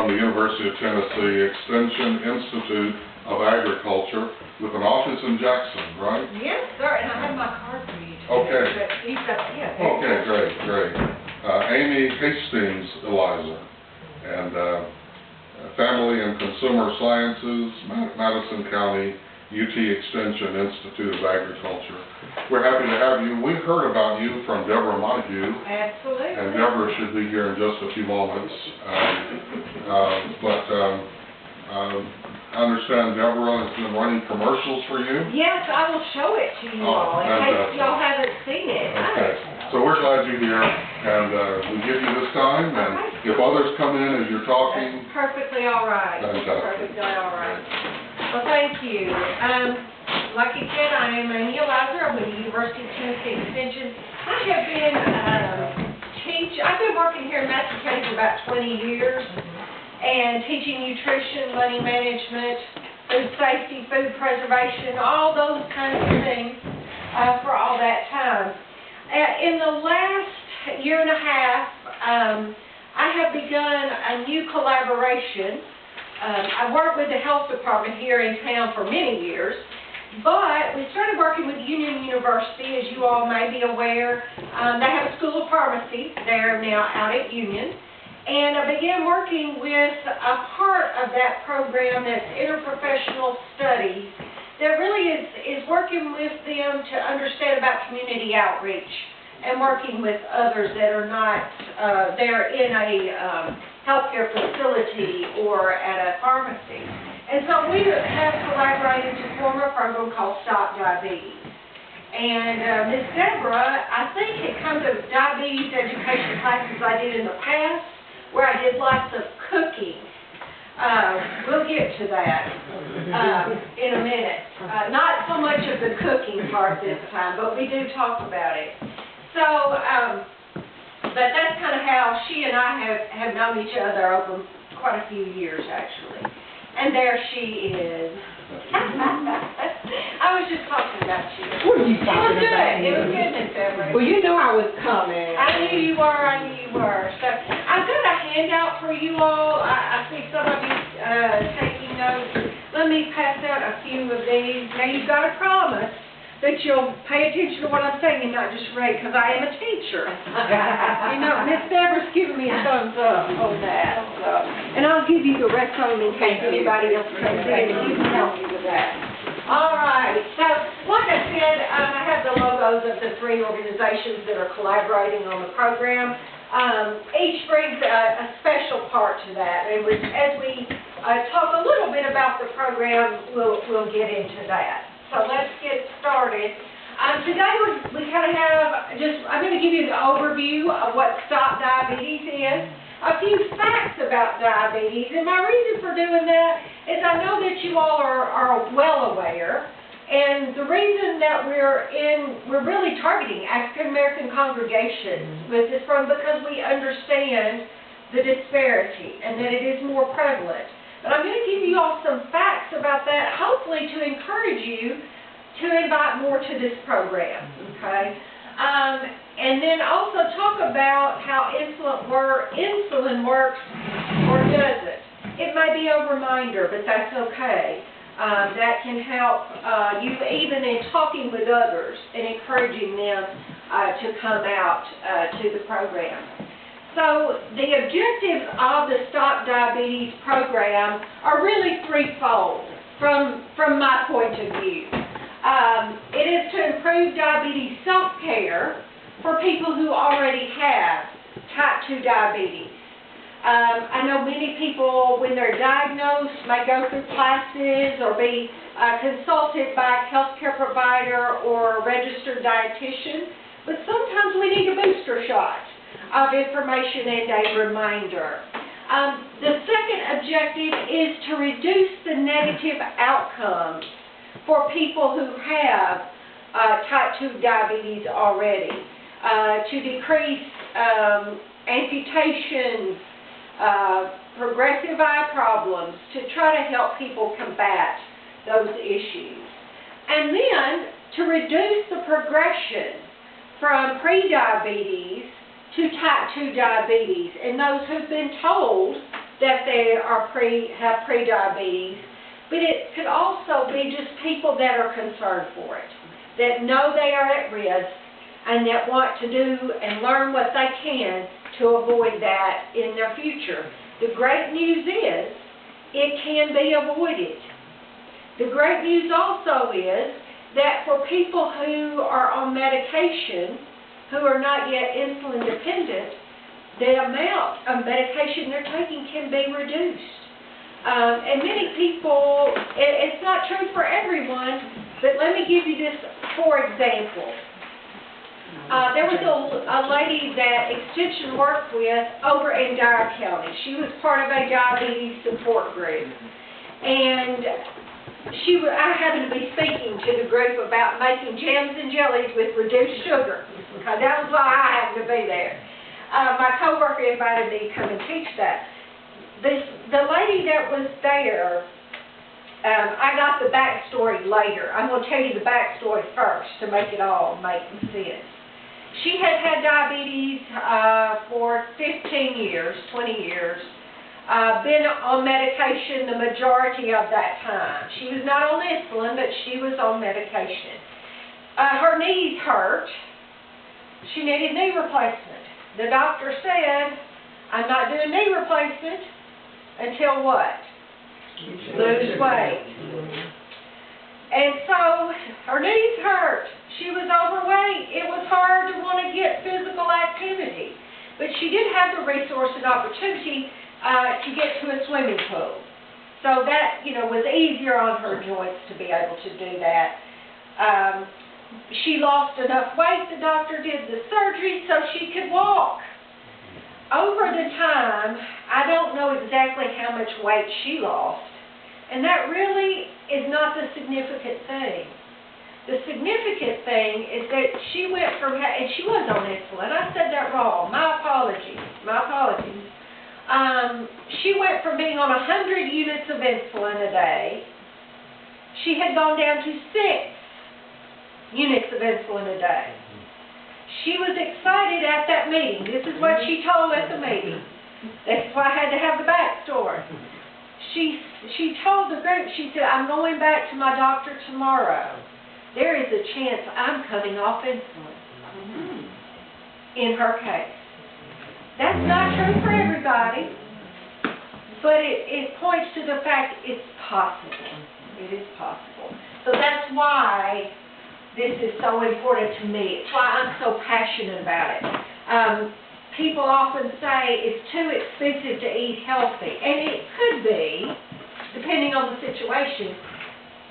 from the University of Tennessee Extension Institute of Agriculture with an office in Jackson, right? Yes, sir, and I have my card for you. Okay. Okay, great. Amy Hastings Eliza, and Family and Consumer Sciences, Madison County UT Extension Institute of Agriculture. We're happy to have you. We heard about you from Deborah Montague. Absolutely. And Deborah should be here in just a few moments. I understand Deborah has been running commercials for you. Yes, I will show it to you all in case y'all haven't seen it. Okay. So we're glad you're here, and we give you this time, and if others come in as you're talking... That's perfectly all right. Fantastic. Perfectly all right. Well, thank you. Like you said, I am Amy Eliza. I'm with the University of Tennessee Extension. I have been I've been working here in Madison County for about 20 years, and teaching nutrition, money management, food safety, food preservation, all those kinds of things for all that time. In the last year and a half, I have begun a new collaboration. I worked with the health department here in town for many years, but we started working with Union University, as you all may be aware. They have a school of pharmacy there now out at Union. And I began working with a part of that program that's interprofessional studies that really is working with them to understand about community outreach and working with others that are not there in a healthcare facility or at a pharmacy. And so we have collaborated to form a program called Stop Diabetes. And Ms. Deborah, I think it comes of diabetes education classes I did in the past, where I did lots of cooking. We'll get to that in a minute. Not so much of the cooking part this time, but we do talk about it. So, but that's kind of how she and I have known each other over quite a few years, actually. And there she is. I was just talking about you. What are you talking about? It was good, Miss Deborah. Well, you know I was coming. I knew you were. So I've got a handout for you all. I see some of you taking notes. Let me pass out a few of these. Now you've got to promise that you'll pay attention to what I'm saying and not just read, because I am a teacher. You know, Miss Deborah's giving me a thumbs up on that. So, and I'll give you the rest of them in case anybody else comes in and you can help me with that. All right. So, like I said, I have the logos of the three organizations that are collaborating on the program. Each brings a special part to that. And as we talk a little bit about the program, we'll get into that. So let's get started. Today we kind of have I'm going to give you the overview of what Stop Diabetes is, a few facts about diabetes, and my reason for doing that is I know that you all are well aware, and the reason that we're really targeting African American congregations with this program because we understand the disparity and that it is more prevalent. But I'm going to give you all some facts about that, hopefully to encourage you to invite more to this program, okay? And then also talk about how insulin works or doesn't. It may be a reminder, but that's okay. That can help you even in talking with others and encouraging them to come out to the program. So the objectives of the Stop Diabetes program are really threefold from my point of view. It is to improve diabetes self-care for people who already have type 2 diabetes. I know many people, when they're diagnosed, may go through classes or be consulted by a healthcare provider or a registered dietitian, but sometimes we need a booster shot of information and a reminder. The second objective is to reduce the negative outcomes for people who have type 2 diabetes already, to decrease amputations, progressive eye problems, to try to help people combat those issues. And then to reduce the progression from pre-diabetes to type 2 diabetes, and those who've been told that they are have pre-diabetes, but it could also be just people that are concerned for it, that know they are at risk, and that want to do and learn what they can to avoid that in their future. The great news is, it can be avoided. The great news also is that for people who are on medication, who are not yet insulin dependent, the amount of medication they're taking can be reduced. And many people, it's not true for everyone, but let me give you this for example. There was a lady that Extension worked with over in Dyer County. She was part of a diabetes support group. And I happened to be speaking to the group about making jams and jellies with reduced sugar. Okay, that was why I happened to be there. My coworker invited me to come and teach that. The lady that was there, I got the backstory later. I'm going to tell you the backstory first to make it all make sense. She had had diabetes for 15 years, 20 years, been on medication the majority of that time. She was not on insulin, but she was on medication. Her knees hurt. She needed knee replacement. The doctor said, I'm not doing knee replacement until what? Lose weight. And so her knees hurt. She was overweight. It was hard to want to get physical activity. But she did have the resource and opportunity to get to a swimming pool. So that, was easier on her joints to be able to do that. She lost enough weight, the doctor did the surgery so she could walk. Over the time, I don't know exactly how much weight she lost, and that really is not the significant thing. The significant thing is that she went from, and she was on insulin, I said that wrong, my apologies. She went from being on 100 units of insulin a day, she had gone down to 6 units of insulin a day. She was excited at that meeting. This is what she told at the meeting. That's why I had to have the backstory. She told the group, she said, I'm going back to my doctor tomorrow. There is a chance I'm coming off insulin. In her case. That's not true for everybody, but it points to the fact it's possible. It is possible. So that's why this is so important to me. It's why I'm so passionate about it. People often say it's too expensive to eat healthy, and it could be, depending on the situation.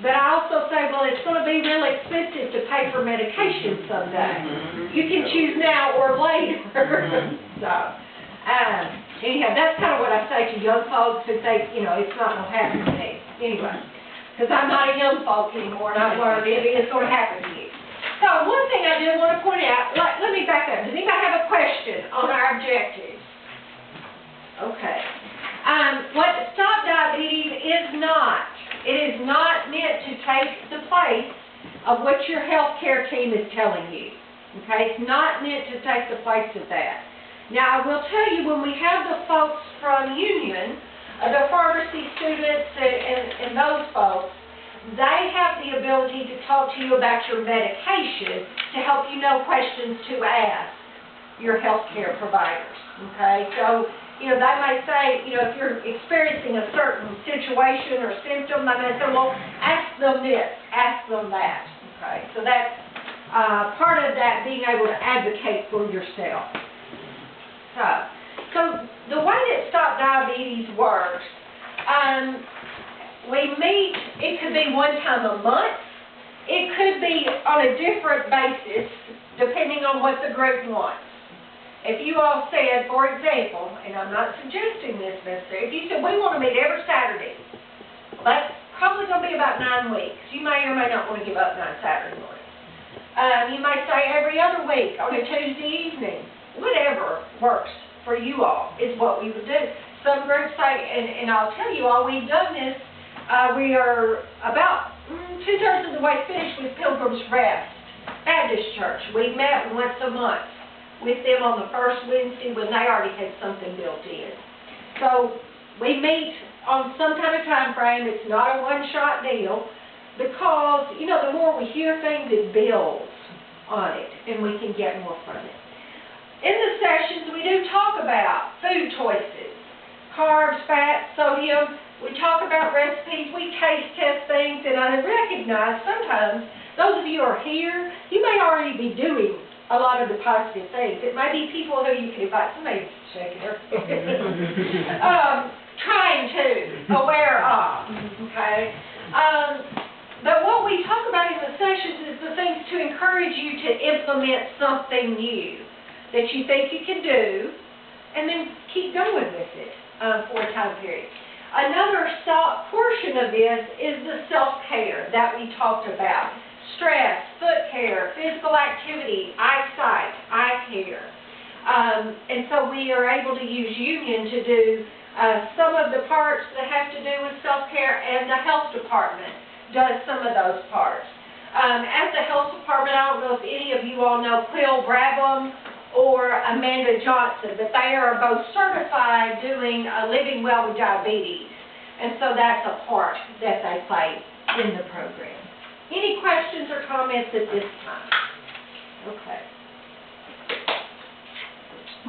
But I also say, well, it's going to be real expensive to pay for medication someday. You can choose now or later. So, anyhow, that's kind of what I say to young folks who think, it's not going to happen to me. Anyway. Because I'm not a young folk anymore, and I've learned it's going to happen to you. So one thing I did want to point out, let me back up. Does anybody have a question on our objectives? Okay. What Stop Diabetes is not. It is not meant to take the place of what your health care team is telling you. Okay? It's not meant to take the place of that. Now, I will tell you, when we have the folks from Union, the pharmacy students and those folks, they have the ability to talk to you about your medication to help you know questions to ask your health care providers, okay? So, they may say, if you're experiencing a certain situation or symptom, they may say, well, ask them this, ask them that, okay? So that's part of that, being able to advocate for yourself. So the way that Stop Diabetes works, we meet, it could be one time a month, it could be on a different basis, depending on what the group wants. If you all said, for example, and I'm not suggesting this necessarily, if you said, we want to meet every Saturday, well, that's probably going to be about 9 weeks. You may or may not want to give up 9 Saturday mornings. You may say every other week on a Tuesday evening. Whatever works for you all is what we would do. Some groups say, and I'll tell you all, we've done this, we are about 2/3 of the way finished with Pilgrim's Rest Baptist Church. We met once a month with them on the first Wednesday when they already had something built in. So we meet on some kind of time frame. It's not a one-shot deal, because, you know, the more we hear things, it builds on it, and we can get more from it. In the sessions, we do talk about food choices, carbs, fats, sodium. We talk about recipes, we taste test things, and I recognize sometimes, those of you who are here, you may already be doing a lot of the positive things. It may be people who you can invite, somebody's shaking their trying to, aware of, okay? But what we talk about in the sessions is the things to encourage you to implement something new that you think you can do, and then keep going with it for a time period. Another portion of this is the self-care that we talked about. Stress, foot care, physical activity, eyesight, eye care. And so we are able to use Union to do some of the parts that have to do with self-care, and the health department does some of those parts. At the health department, I don't know if any of you all know Quill Brabham or Amanda Johnson, but they are both certified doing Living Well with Diabetes. And so that's a part that they play in the program. Any questions or comments at this time? Okay.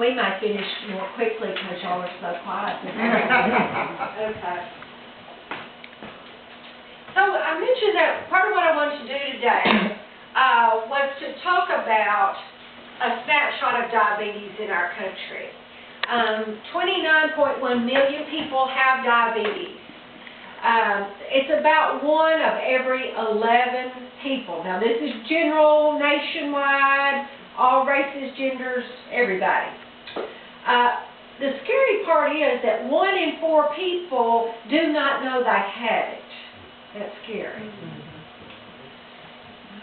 We might finish more quickly because y'all are so quiet. Okay. So I mentioned that part of what I wanted to do today was to talk about a snapshot of diabetes in our country. 29.1 million people have diabetes. It's about 1 of every 11 people. Now this is general, nationwide, all races, genders, everybody. The scary part is that 1 in 4 people do not know they have it. That's scary.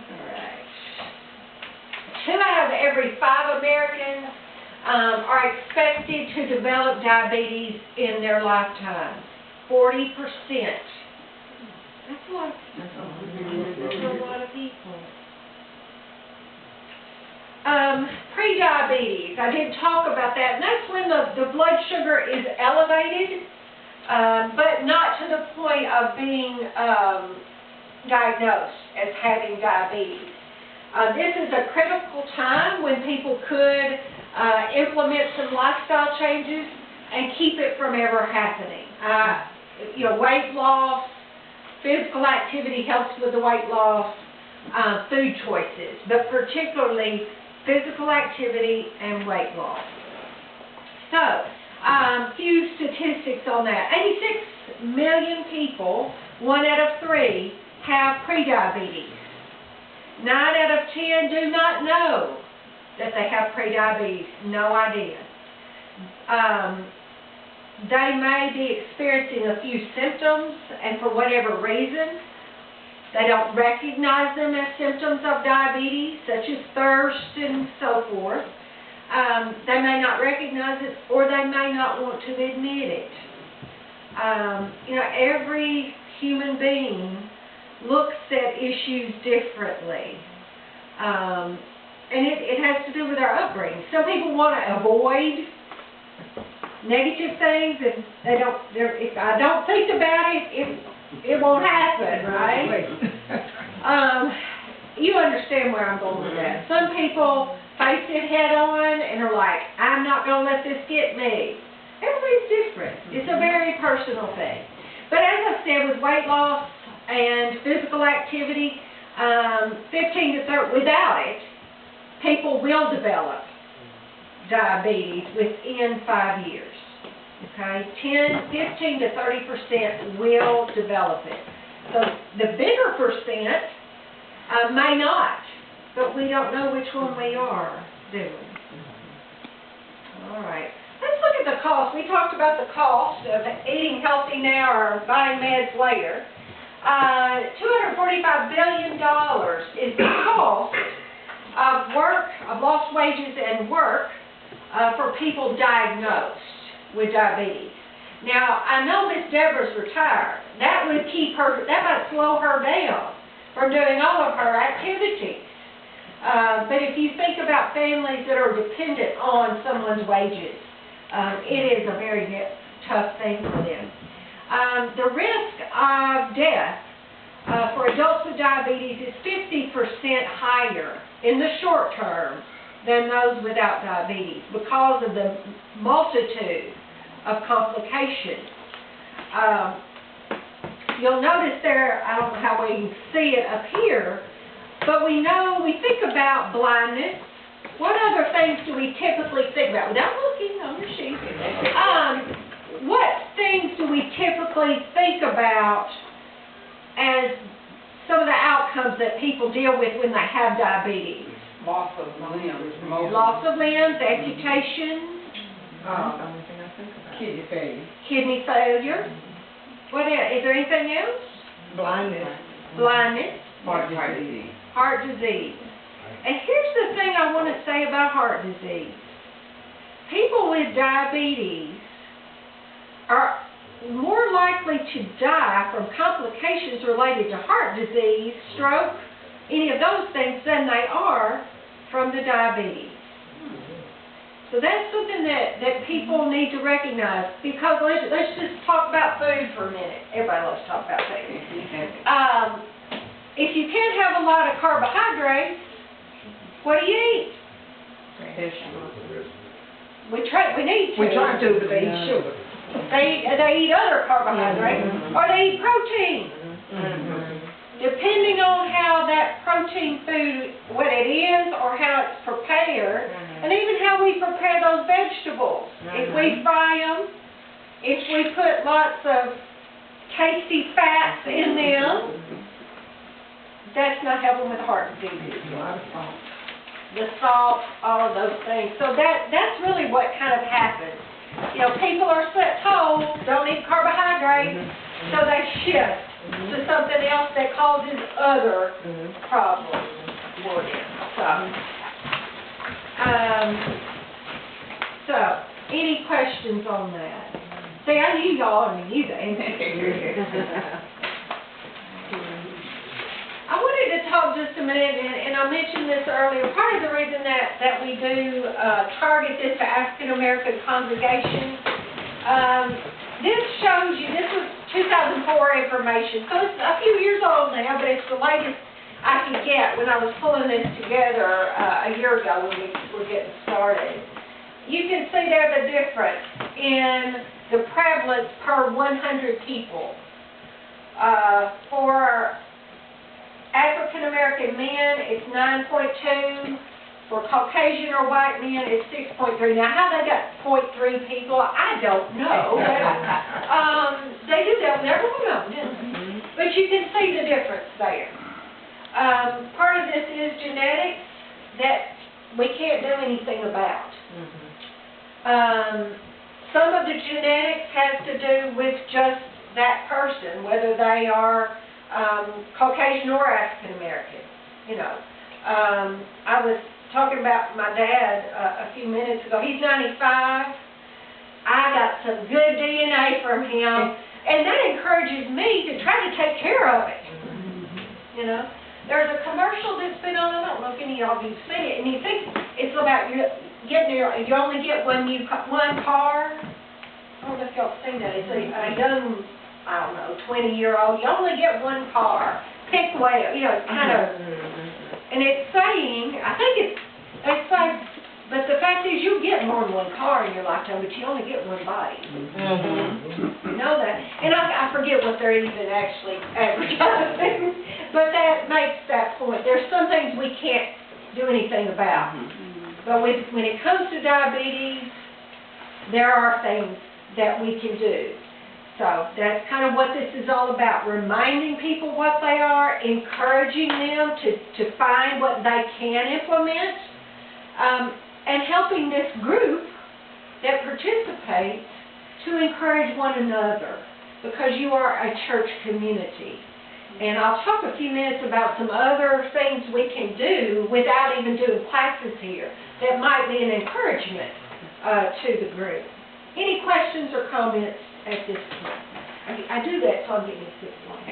All right. 2 out of every 5 Americans are expected to develop diabetes in their lifetime. 40%. That's a lot. That's a lot of people. Pre-diabetes, I did talk about that, and that's when the blood sugar is elevated, but not to the point of being diagnosed as having diabetes. This is a critical time when people could implement some lifestyle changes and keep it from ever happening. You know, weight loss, physical activity helps with the weight loss, food choices, but particularly physical activity and weight loss. So, few statistics on that. 86 million people, 1 out of 3, have prediabetes. 9 out of 10 do not know that they have prediabetes. No idea. They may be experiencing a few symptoms, and for whatever reason, they don't recognize them as symptoms of diabetes, such as thirst and so forth. They may not recognize it, or they may not want to admit it. You know, every human being looks at issues differently. And it has to do with our upbringing. Some people want to avoid negative things, and if I don't think about it, it won't happen, right? You understand where I'm going with that. Some people face it head on and are like, I'm not going to let this get me. Everybody's different. It's a very personal thing. But as I said, with weight loss and physical activity, 15 to 30, without it, people will develop diabetes within 5 years. Okay, 15 to 30% will develop it. So the bigger percent may not, but we don't know which one we are doing. All right, let's look at the cost. We talked about the cost of eating healthy now or buying meds later. $245 billion is the cost of work, of lost wages and work for people diagnosed with diabetes. Now, I know Miss Deborah's retired. That would keep her, that might slow her down from doing all of her activities. But if you think about families that are dependent on someone's wages, it is a very tough thing for them. The risk of death for adults with diabetes is 50% higher in the short term than those without diabetes because of the multitude of complications. You'll notice there, I don't know how we can see it up here, but we think about blindness. What other things do we typically think about? Without looking on your sheet. What things do we typically think about as some of the outcomes that people deal with when they have diabetes? Loss of limbs. Loss of limbs, amputation, Kidney failure. kidney failure. What else? Is there anything else? Blindness. Blindness, Heart disease. heart disease. And here's the thing I want to say about heart disease. People with diabetes are more likely to die from complications related to heart disease, stroke, any of those things than they are from the diabetes. So that's something that people need to recognize, because let's just talk about food for a minute. Everybody loves to talk about food. If you can't have a lot of carbohydrates, what do you eat? We need to. We try to, but they eat sugar. They eat other carbohydrates, or they eat protein. Depending on how that protein food, what it is, or how it's prepared, and even how we prepare those vegetables. If we fry them, if we put lots of tasty fats in them, that's not helping with heart disease. The salt, all of those things. So that's really what kind of happens. You know, people are told, don't eat carbohydrates, so they shift to something else that causes other problems for them. So, any questions on that? See, I knew y'all knew the answer. I wanted to talk just a minute, and I mentioned this earlier. Part of the reason that we do target this to African American congregations, this shows you, this was 2004 information, so it's a few years old now, but it's the latest I could get when I was pulling this together a year ago when we were getting started. You can see there the difference in the prevalence per 100 people. For African American men, it's 9.2. For Caucasian or white men, it's 6.3. Now, how they got 0.3 people, I don't know. They do that with everyone else, but you can see the difference there. Part of this is genetics that we can't do anything about. Some of the genetics has to do with just that person, whether they are Caucasian or African American. You know, I was talking about my dad a few minutes ago. He's 95. I got some good DNA from him, and that encourages me to try to take care of it. You know, there's a commercial that's been on. I don't know if any of you see it, and you think it's about you only get one car. I don't know if y'all seen that. It's a young, I don't know, 20-year-old. You only get one car. Pick well. You know, it's kind of. And it's saying, I think they say, but the fact is you get more than one car in your lifetime, but you only get one body. You know that. And I forget what they're even actually advertising, but that makes that point. There's some things we can't do anything about. But when it comes to diabetes, there are things that we can do. So that's kind of what this is all about, reminding people what they are, encouraging them to find what they can implement, and helping this group that participates to encourage one another, because you are a church community. And I'll talk a few minutes about some other things we can do without even doing classes here that might be an encouragement to the group. Any questions or comments at this point? I do that so I'm getting 6 points.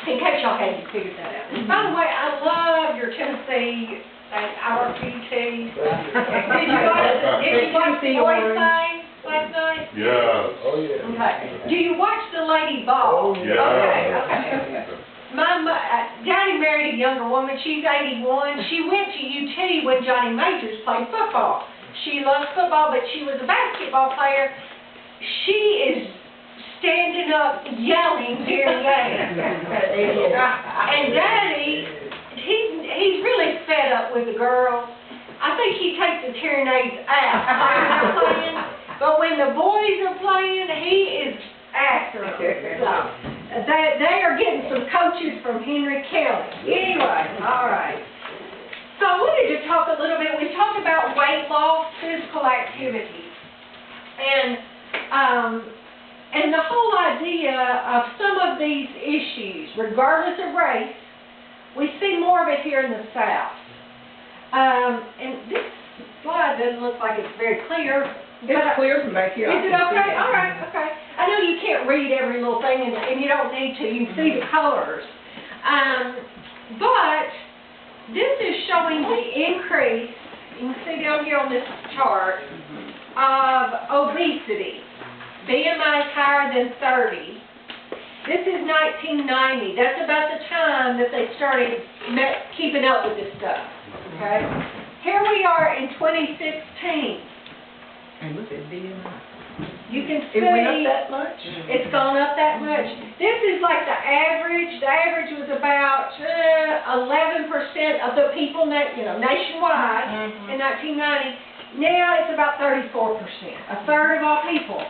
In case y'all hadn't figured that out. And by the way, I love your Tennessee RPT. Did you watch the boys thing last night? Yes. Oh, yeah. Okay. Do you watch the Lady Ball? Oh, yeah. Okay. Daddy married a younger woman. She's 81. She went to UT when Johnny Majors played football. She loves football, but she was a basketball player. She is standing up yelling during games. And Daddy, he's really fed up with the girls. I think he takes the hearing aids out when they're playing, but when the boys are playing, he is after them. So, they are getting some coaches from Henry County. Anyway, all right. So I wanted to talk a little bit, we talked about weight loss, physical activity, and the whole idea of some of these issues, regardless of race, we see more of it here in the South. And this slide doesn't look like it's very clear. It's clear from back here. Is it okay? All right, okay. I know you can't read every little thing, and you don't need to. You can see the colors. But this is showing the increase, you can see down here on this chart, of obesity. BMI is higher than 30. This is 1990. That's about the time that they started keeping up with this stuff. Okay? Here we are in 2016. And look at BMI. You can see It went up that much? it's gone up that much. This is like the average. The average was about 11% of the people, nationwide in 1990. Now it's about 34%. A third of all people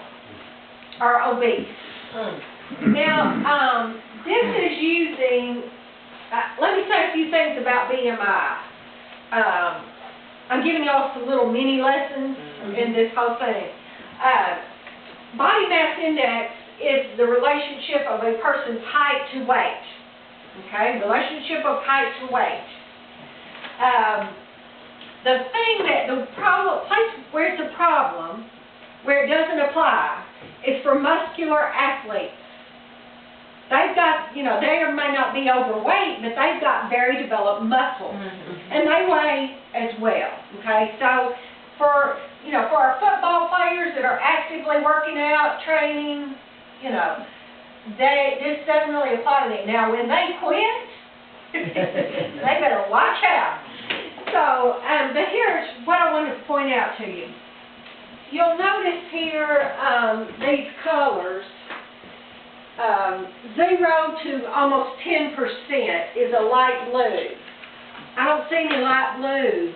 are obese. Now, this is using, let me say a few things about BMI. I'm giving y'all some little mini lessons in this whole thing. Body mass index is the relationship of a person's height to weight. Okay, relationship of height to weight. The place where it's a problem, where it doesn't apply, is for muscular athletes. They've got, they may not be overweight, but they've got very developed muscles, and they weigh as well. Okay, so for our football players that are actively working out, training, this doesn't really apply to them. Now, when they quit, they better watch out. So, but here's what I wanted to point out to you. You'll notice here these colors, 0 to almost 10% is a light blue. I don't see any light blue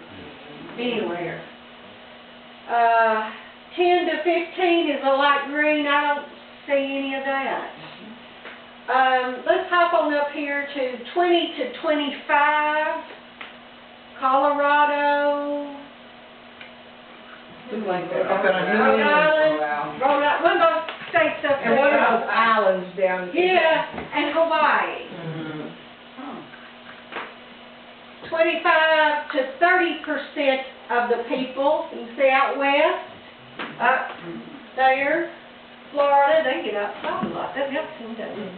anywhere. 10 to 15 is a light green. I don't see any of that. Let's hop on up here to 20 to 25. Colorado. Look like that. Rhode Island. One of those states up there. And one of those islands down there. Yeah, and Hawaii. 25 to 30% of the people, you can see out west, up there, Florida, they get outside a lot. That helps them, doesn't it?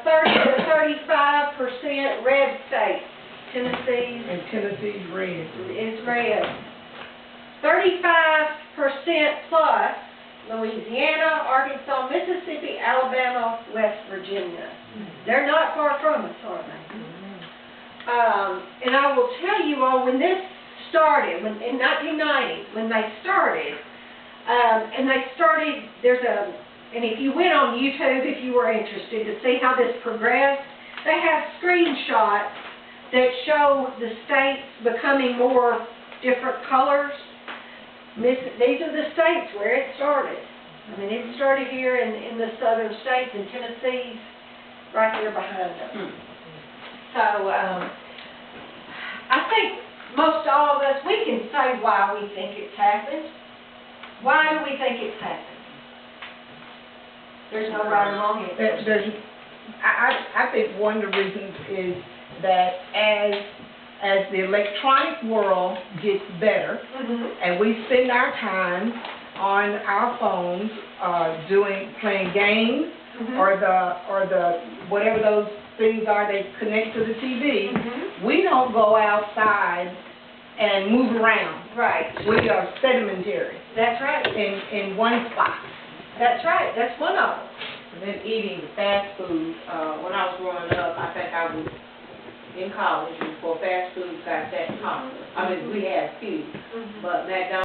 30 to 35% red states. Tennessee. And Tennessee's red. Is red. 35% plus Louisiana, Arkansas, Mississippi, Alabama, West Virginia. They're not far from us, are they? And I will tell you all, when this started, in 1990, when they started, and if you went on YouTube, if you were interested to see how this progressed, they have screenshots that show the states becoming more different colors. These are the states where it started. I mean, it started here in the southern states, and Tennessee's right there behind us. So, I think most all of us, we can say why we think it's happened. Why do we think it's happened? There's no right or wrong answer. I think one of the reasons is that as the electronic world gets better, and we spend our time on our phones playing games, or the whatever those things are they connect to the TV, we don't go outside and move around. Right. We are sedimentary That's right. in one spot. That's right. That's one of them. And then eating fast food, when I was growing up, I think I was in college before fast food got that popular. I mean, we had few, but McDonald's